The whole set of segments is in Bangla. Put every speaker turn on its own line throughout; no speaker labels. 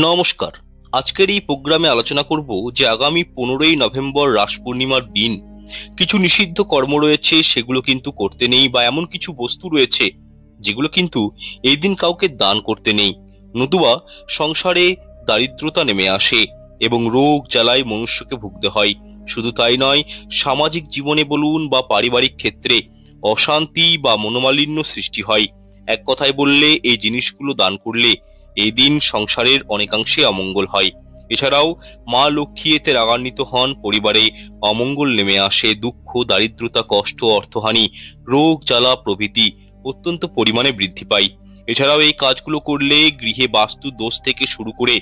নমস্কার। আজকের এই প্রোগ্রামে আলোচনা করব যে আগামী 15ই নভেম্বর রাস পূর্ণিমার দিন কিছু নিষিদ্ধ কর্ম রয়েছে, সেগুলো কিন্তু করতে নেই, বা এমন কিছু বস্তু রয়েছে যেগুলো কিন্তু এই দিন কাউকে দান করতে নেই, নতুবা সংসারে দারিদ্রতা নেমে আসে এবং রোগ জ্বালায় মনুষ্যকে ভুগতে হয়। শুধু তাই নয়, সামাজিক জীবনে বলুন বা পারিবারিক ক্ষেত্রে অশান্তি বা মনোমালিন্য সৃষ্টি হয়। এক কথায় বললে, এই জিনিসগুলো দান করলে এই দিন সংসারের অনেকাংশে অমঙ্গল হয়। এছাড়াও মা লক্ষ্মী এতে রাগান্বিত হন, পরিবারে অমঙ্গল নেমে আসে, দুঃখ, দারিদ্রতা, কষ্ট, অর্থহানি, রোগ জ্বালা প্রভৃতি অত্যন্ত পরিমাণে বৃদ্ধি পায়। এছাড়াও এই কাজগুলো করলে গৃহে বাস্তু দোষ থেকে শুরু করে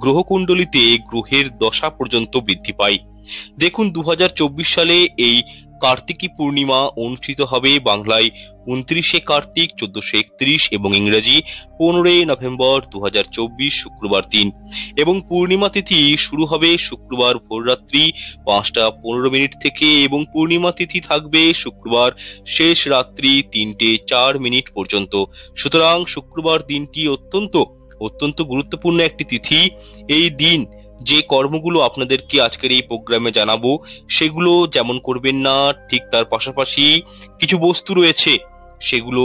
গ্রহকুণ্ডলিতে গ্রহের দশা পর্যন্ত বৃদ্ধি পায়। দেখুন, 2024 সালে এই কার্তিকী পূর্ণিমা অনুষ্ঠিত হবে বাংলায় 29শে কার্তিক 1431 এবং ইংরেজি 15ই নভেম্বর 2024 শুক্রবার দিন, এবং পূর্ণিমা তিথি শুরু হবে শুক্রবার ভোররাত্রি 5টা 15 মিনিট থেকে এবং পূর্ণিমা তিথি থাকবে শুক্রবার শেষ রাত্রি 3টে 4 মিনিট পর্যন্ত। সুতরাং শুক্রবার দিনটি অত্যন্ত গুরুত্বপূর্ণ একটি তিথি। এই দিন যে কর্মগুলো আপনাদেরকে আজকের এই প্রোগ্রামে জানাবো সেগুলো যেমন করবেন না, ঠিক তার পাশাপাশি কিছু বস্তু রয়েছে সেগুলো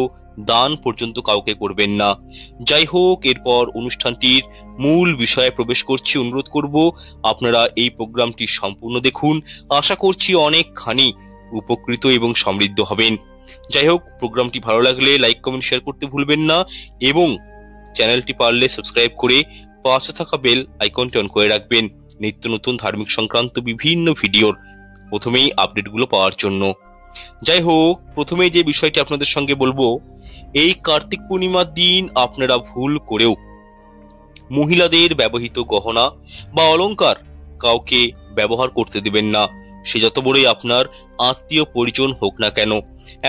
দান পর্যন্ত কাউকে করবেন না। যাই হোক, এরপর অনুষ্ঠানটির মূল বিষয়ে প্রবেশ করছি। অনুরোধ করব আপনারা এই প্রোগ্রামটি সম্পূর্ণ দেখুন। আশা করছি অনেকখানি উপকৃত এবং সমৃদ্ধ হবেন। যাই হোক, প্রোগ্রামটি ভালো লাগলে লাইক, কমেন্ট, শেয়ার করতে ভুলবেন না এবং চ্যানেলটি পারলে সাবস্ক্রাইব করে পাশে থাকা বেল আইকনটি অন করে রাখবেন নিত্য নতুন ধার্মিক সংক্রান্ত বিভিন্ন ভিডিওর প্রথমেই আপডেটগুলো পাওয়ার জন্য। যাই হোক, প্রথমেই যে বিষয়টি আপনাদের সঙ্গে বলবো, এই কার্তিক পূর্ণিমার দিন আপনারা ভুল করেও মহিলাদের ব্যবহৃত গহনা বা অলংকার কাউকে ব্যবহার করতে দেবেন না, সে যত বড়ই আপনার আত্মীয় পরিজন হোক না কেন।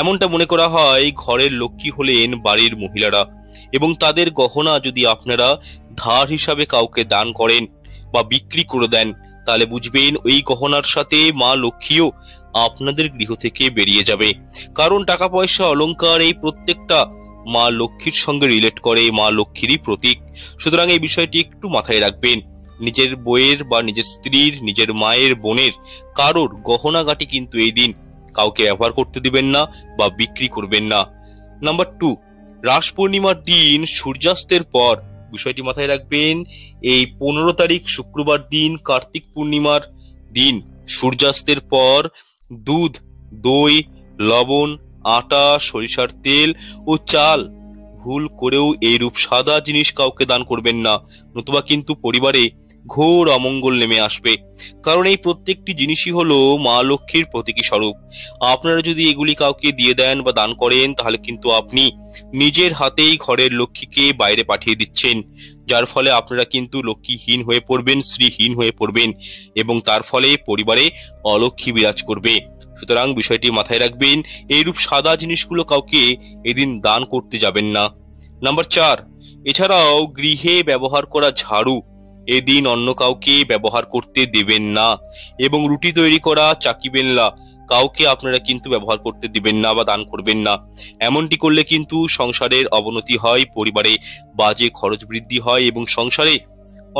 এমনটা মনে করা হয় ঘরের লক্ষ্মী হলেন বাড়ির মহিলারা, এবং তাদের গহনা যদি আপনারা ধার হিসাবে কাউকে দান করেন বা বিক্রি করে দেন, তাহলে বুঝবেন ওই গহনার সাথে মা লক্ষ্মীও আপনাদের গৃহ থেকে বেরিয়ে যাবে। কারণ টাকা পয়সা অলংকার এই প্রত্যেকটা মা লক্ষ্মীর সঙ্গে রিলেট করে, মা লক্ষ্মীরই প্রতীক। সুতরাং এই বিষয়টি একটু মাথায় রাখবেন। নিজের বইয়ের বা নিজের স্ত্রীর, নিজের মায়ের, বোনের কারোর গহনাগাটি কিন্তু এই দিন কাউকে ব্যবহার করতে দিবেন না বা বিক্রি করবেন না। নাম্বার 2, রাস পূর্ণিমার দিন সূর্যাস্তের পর, বিষয়টি মাথায় রাখবেন, এই 15 তারিখ শুক্রবার দিন কার্তিক পূর্ণিমার দিন সূর্যাস্তের পর দুধ, দই, লবণ, আটা, সরিষার তেল ও চাল ভুল করেও এইরূপ সাদা জিনিস কাউকে দান করবেন না, নতুবা কিন্তু পরিবারে ঘোর অমঙ্গল নেমে আসবে। কারণ এই প্রত্যেকটি জিনিসই হলো মা লক্ষ্মীর প্রতীকী স্বরূপ। আপনারা যদি এগুলি কাউকে দিয়ে দেন বা দান করেন, তাহলে কিন্তু আপনি নিজের হাতেই ঘরের লক্ষ্মীকে বাইরে পাঠিয়ে দিচ্ছেন, যার ফলে আপনারা কিন্তু লক্ষ্মীহীন হয়ে পড়বেন, শ্রীহীন হয়ে পড়বেন এবং তার ফলে পরিবারে অলক্ষ্মী বিরাজ করবে। সুতরাং বিষয়টি মাথায় রাখবেন, এইরূপ সাদা জিনিসগুলো কাউকে এদিন দান করতে যাবেন না। নাম্বার 4, এছাড়াও গৃহে ব্যবহার করা ঝাড়ু এদিন অন্য কাউকে ব্যবহার করতে দেবেন না, এবং রুটি তৈরি করা চাকি বেলনা কাউকে আপনারা কিন্তু ব্যবহার করতে দিবেন না বা দান করবেন না। এমনটি করলে কিন্তু সংসারের অবনতি হয়, পরিবারে বাজে খরচ বৃদ্ধি হয় এবং সংসারে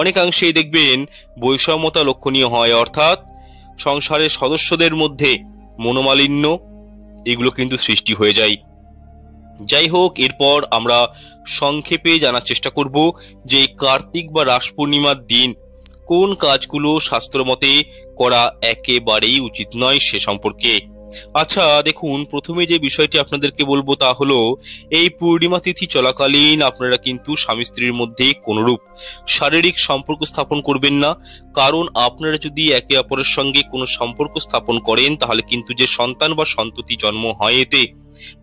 অনেকাংশেই দেখবেন বৈষম্যতা লক্ষণীয় হয়, অর্থাৎ সংসারের সদস্যদের মধ্যে মনোমালিন্য এগুলো কিন্তু সৃষ্টি হয়ে যায়। যাই হোক, এরপর আমরা সংক্ষেপে জানার চেষ্টা করব যে কার্তিক বা রাস পূর্ণিমার দিন কোন কাজগুলো শাস্ত্রমতে করা একেবারেই উচিত নয় সে সম্পর্কে। আচ্ছা দেখুন, প্রথমে যে বিষয়টি আপনাদেরকে বলবো তা হলো, এই পূর্ণিমা তিথি চলাকালীন আপনারা কিন্তু স্বামী স্ত্রীর মধ্যে কোনরূপ শারীরিক সম্পর্ক স্থাপন করবেন না। কারণ আপনারা যদি একে অপরের সঙ্গে কোনো সম্পর্ক স্থাপন করেন, তাহলে কিন্তু যে সন্তান বা সন্ততি জন্ম হয় এতে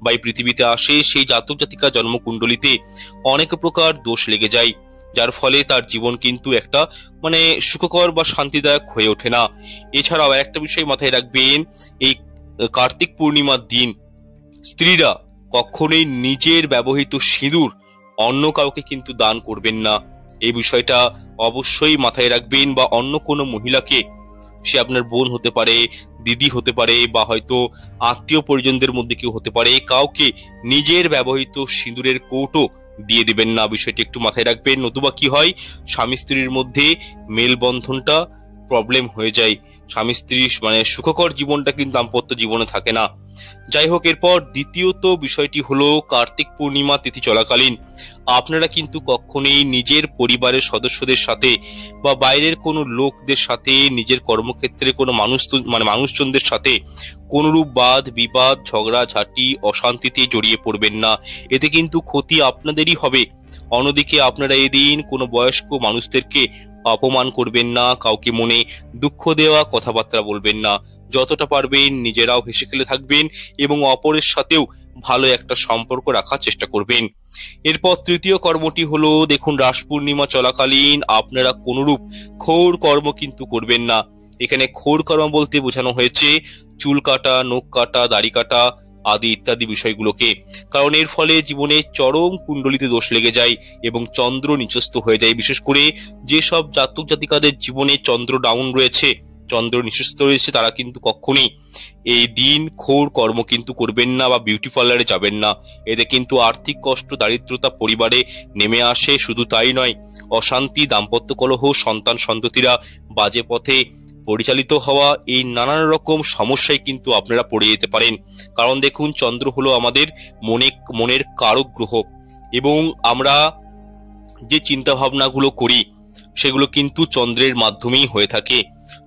বা এই পৃথিবীতে আসে, সেই জাতক জাতিকা জন্মকুণ্ডলিতে অনেক প্রকার দোষ লেগে যায়, যার ফলে তার জীবন কিন্তু একটা সুখকর বা শান্তিদায়ক হয়ে ওঠে না। এছাড়াও একটা বিষয় মাথায় রাখবেন, এই কার্তিক পূর্ণিমার দিন স্ত্রীরা কখনোই নিজের ব্যবহৃত সিঁদুর অন্য কাউকে কিন্তু দান করবেন না। এই বিষয়টা অবশ্যই মাথায় রাখবেন, বা অন্য কোনো মহিলাকে, সে আপনার বোন হতে পারে, দিদি হতে পারে, বা হয়তো আত্মীয় পরিজনদের মধ্যে কেউ হতে পারে, কাউকে নিজের ব্যবহৃত সিঁদুরের কৌটো দিয়ে দিবেন না, বিষয়টি একটু মাথায় রাখবেন। নতুবা কি হয়, স্বামী স্ত্রীর মধ্যে মেলবন্ধনটা প্রবলেম হয়ে যায়, স্বামী স্ত্রী মানে সুখকর জীবনটা কিন্তু দাম্পত্য জীবনে থাকে না। যাই হোক, এরপর দ্বিতীয়ত বিষয়টি হলো কার্তিক পূর্ণিমা তিথি চলাকালীন আপনারা কিন্তু কখনোই নিজের পরিবারের সদস্যদের সাথে বা বাইরের কোনো লোকদের সাথে, নিজের কর্মক্ষেত্রে কোনো মানুষজনদের সাথে কোনরূপ বাদ বিবাদ, ঝগড়াঝাটি, অশান্তিতে জড়িয়ে পড়বেন না, এতে কিন্তু ক্ষতি আপনাদেরই হবে। অন্যদিকে আপনারা এদিন কোনো বয়স্ক মানুষদেরকে অপমান করবেন না, কাউকে মনে দুঃখ দেওয়া কথাবার্তা বলবেন না। যতটা পারবেন নিজেরাও হেসে খেলে থাকবেন এবং অপরের সাথেও ভালো একটা সম্পর্ক রাখার চেষ্টা করবেন। এরপর তৃতীয় কর্মটি হলো, দেখুন রাস পূর্ণিমা চলাকালীন আপনারা কোনরূপ ক্ষৌর কর্ম কিন্তু করবেন না। এখানে ক্ষৌর কর্ম বলতে বোঝানো হয়েছে চুল কাটা, নখ কাটা, দাড়ি কাটা আদি ইত্যাদি বিষয়গুলোকে, কারণ এর ফলে জীবনে চরম কুণ্ডলিতে দোষ লেগে যায় এবং চন্দ্র নিচস্থ হয়ে যায়। বিশেষ করে যেসব জাতক জাতিকাদের জীবনে চন্দ্র ডাউন রয়েছে, চন্দ্র নিচস্থ রয়েছে, তারা কিন্তু কখনোই এই দিন ক্ষৌর কর্ম কিন্তু করবেন না বা বিউটি পার্লারে যাবেন না। এতে কিন্তু আর্থিক কষ্ট, দারিদ্রতা পরিবারে নেমে আসে। শুধু তাই নয়, অশান্তি, দাম্পত্য কলহ, সন্তান সন্ততিরা বাজে পথে পরিচালিত হওয়া, এই নানান রকম সমস্যায় কিন্তু আপনারা পড়ে যেতে পারেন। কারণ দেখুন, চন্দ্র হলো আমাদের মনের কারক গ্রহ এবং আমরা যে চিন্তা ভাবনাগুলো করি সেগুলো কিন্তু চন্দ্রের মাধ্যমেই হয়ে থাকে।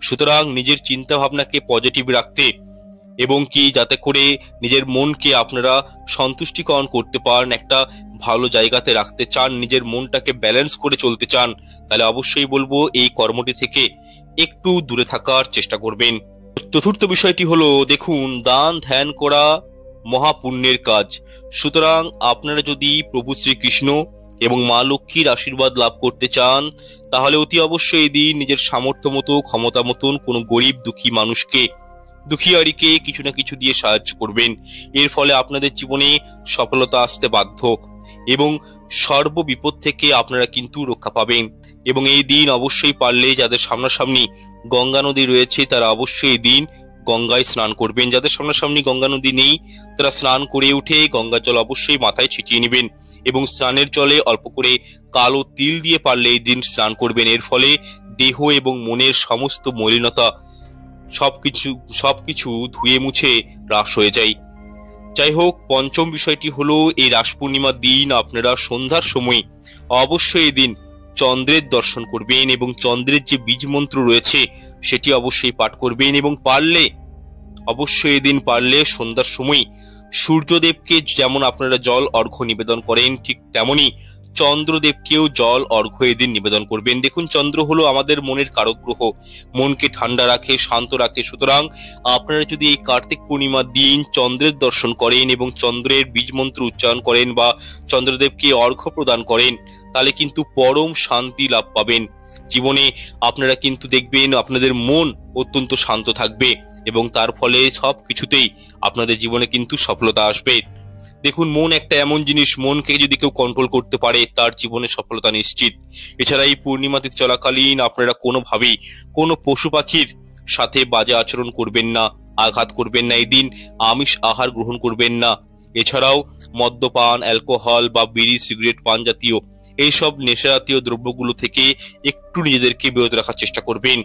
সুতরাং নিজের চিন্তা ভাবনাকে পজিটিভ রাখতে এবং কি যাতে করে নিজের মনকে আপনারা সন্তুষ্টিকরণ করতে পারেন, একটা ভালো জায়গাতে রাখতে চান, নিজের মনটাকে ব্যালেন্স করে চলতে চান, তাহলে অবশ্যই বলবো এই কর্মটি থেকে একটু দূরে থাকার চেষ্টা করবেন। চতুর্থ বিষয়টি হলো, দেখুন দান ধ্যান করা মহাপুণ্যের কাজ। সুতরাং আপনারা যদি প্রভু শ্রীকৃষ্ণ এবং মা লক্ষ্মীর আশীর্বাদ লাভ করতে চান, তাহলে অতি অবশ্যই এই দিন নিজের সামর্থ্য মতো, ক্ষমতা মতন কোনো গরিব দুঃখী মানুষকে, দুঃখীয়ারিকে কিছু না কিছু দিয়ে সাহায্য করবেন। এর ফলে আপনাদের জীবনে সফলতা আসতে বাধ্য এবং সর্ববিপদ থেকে আপনারা কিন্তু রক্ষা পাবেন। এবং এই দিন অবশ্যই পারলে যাদের সামনাসামনি গঙ্গা নদী রয়েছে তারা অবশ্যই এই দিন গঙ্গায় স্নান করবেন। যাদের সামনাসামনি গঙ্গা নদী নেই তারা স্নান করে উঠে গঙ্গা জল অবশ্যই মাথায় ছিটিয়ে নেবেন এবং স্নানের জলে অল্প করে কালো তিল দিয়ে পারলে এই দিন স্নান করবেন। এর ফলে দেহ এবং মনের সমস্ত মলিনতা সবকিছু ধুয়ে মুছে হ্রাস হয়ে যায়। যাই হোক, পঞ্চম বিষয়টি হলো, এই রাস পূর্ণিমার দিন আপনারা সন্ধ্যার সময় অবশ্যই এই দিন চন্দ্রের দর্শন করবেন এবং চন্দ্রের যে বীজ মন্ত্র রয়েছে সেটি অবশ্যই পাঠ করবেন। এবং অবশ্যই এদিন পারলে সন্ধ্যার সময় সূর্যদেবকে যেমন আপনারা জল অর্ঘ্য নিবেদন করেন, ঠিক তেমনি চন্দ্রদেবকেও জল অর্ঘ্য এদিন নিবেদন করবেন। দেখুন, চন্দ্র হলো আমাদের মনের কারক গ্রহ, মনকে ঠান্ডা রাখে, শান্ত রাখে। সুতরাং আপনারা যদি এই কার্তিক পূর্ণিমার দিন চন্দ্রের দর্শন করেন এবং চন্দ্রের বীজ মন্ত্র উচ্চারণ করেন বা চন্দ্রদেবকে অর্ঘ্য প্রদান করেন, তাহলে কিন্তু পরম শান্তি লাভ পাবেন। জীবনে আপনারা কিন্তু দেখবেন আপনাদের মন অত্যন্ত শান্ত থাকবে এবং তার ফলে সব কিছুতেই আপনাদের জীবনে কিন্তু সফলতা আসবে। দেখুন, মন একটা এমন জিনিস, মনকে যদি কেউ কন্ট্রোল করতে পারে তার জীবনে সফলতা নিশ্চিত। এছাড়া এই পূর্ণিমা তিথি চলাকালীন আপনারা কোনোভাবেই কোনো পশু পাখির সাথে বাজে আচরণ করবেন না, আঘাত করবেন না। এই দিন আমিষ আহার গ্রহণ করবেন না। এছাড়াও মদ্যপান, অ্যালকোহল বা বিড়ি, সিগারেট, পান জাতীয় এইসব নেশা জাতীয় দ্রব্যগুলো থেকে একটু নিজেদেরকে বিরত রাখার চেষ্টা করবেন।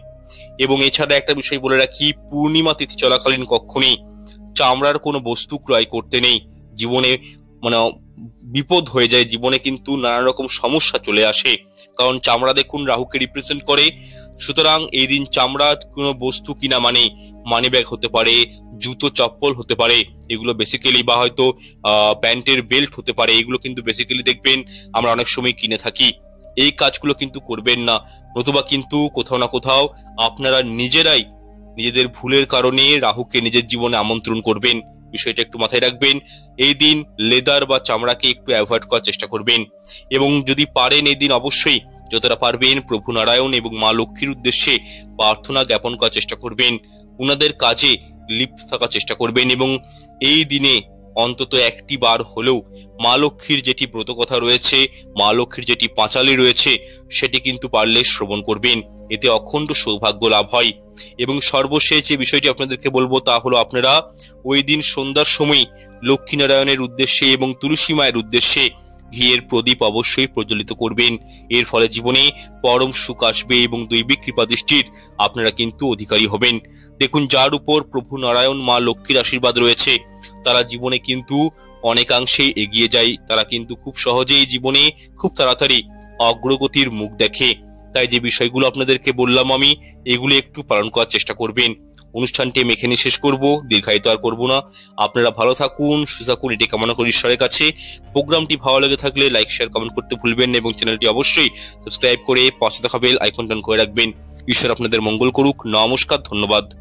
এবং এছাড়া একটা বিষয় বলে রাখি, পূর্ণিমা তিথি চলাকালীন কখনোই চামড়ার কোনো বস্তু ক্রয় করতে নেই। জীবনে বিপদ হয়ে যায়, জীবনে কিন্তু নানা রকম সমস্যা চলে আসে, কারণ চামড়া দেখুন রাহুকে রিপ্রেজেন্ট করে। সুতরাং এই দিন চামড়ার কোনো বস্তু কিনা মানে মানি ব্যাগ হতে পারে, জুতো চপ্পল হতে পারে, এগুলো বেসিক্যালি, বা হয়তো প্যান্টের বেল্ট হতে পারে, এগুলো কিন্তু বেসিক্যালি দেখবেন আমরা অনেক সময় কিনে থাকি। এই কাজগুলো কিন্তু করবেন না, নতুবা কিন্তু কোথাও না কোথাও আপনারা নিজেরাই নিজেদের ভুলের কারণে রাহুকে নিজের জীবনে আমন্ত্রণ করবেন। বিষয়টা একটু মাথায় রাখবেন। এই দিন লেদার বা চামড়াকে একটু অ্যাভয়েড করার চেষ্টা করবেন এবং যদি পারেন এই দিন অবশ্যই যতটা পারবেন প্রভু নারায়ণ এবং মা লক্ষ্মীর উদ্দেশ্যে প্রার্থনা জ্ঞাপন করার চেষ্টা করবেন, উনাদের কাজে লিপ্ত থাকার চেষ্টা করবেন এবং এই দিনে অন্তত একটি বার হলেও মা লক্ষ্মীর যেটি ব্রত কথা রয়েছে, মা লক্ষ্মীর যেটি পাঁচালি রয়েছে সেটি কিন্তু পারলে শ্রবণ করবেন। এতে অখণ্ড সৌভাগ্য লাভ হয়। এবং সর্বশেষ যে বিষয়টি আপনাদেরকে বলবো তা হলো, আপনারা ওই দিন সন্ধ্যার সময় লক্ষ্মী নারায়ণের উদ্দেশ্যে এবং তুলসী মায়ের উদ্দেশ্যে ঘিয়ের প্রদীপ অবশ্যই প্রজ্বলিত করবেন। এর ফলে জীবনে পরম সুখ আসবে এবং দৈবিক কৃপা দৃষ্টির আপনারা কিন্তু অধিকারী হবেন। দেখুন, যার উপর প্রভু নারায়ণ মা লক্ষ্মীর আশীর্বাদ রয়েছে তারা জীবনে কিন্তু অনেকাংশেই এগিয়ে যায়। তারা কিন্তু খুব সহজেই জীবনে খুব তাড়াতাড়ি অগ্রগতির মুখ দেখে। তাই যে বিষয়গুলো আপনাদেরকে বললাম আমি, এগুলো একটু পালন করার চেষ্টা করবেন। অনুষ্ঠানটি আমি এখানে শেষ করব, দীর্ঘায়িত আর করবো না। আপনারা ভালো থাকুন, সুস্থ থাকুন, এটি কামনা করি ঈশ্বরের কাছে। প্রোগ্রামটি ভালো লেগে থাকলে লাইক শেয়ার কমেন্ট করতে ভুলবেন না এবং চ্যানেলটি অবশ্যই সাবস্ক্রাইব করে পাশে থাকা বেল আইকনটা অন করে রাখবেন। ঈশ্বর আপনাদের মঙ্গল করুক। নমস্কার, ধন্যবাদ।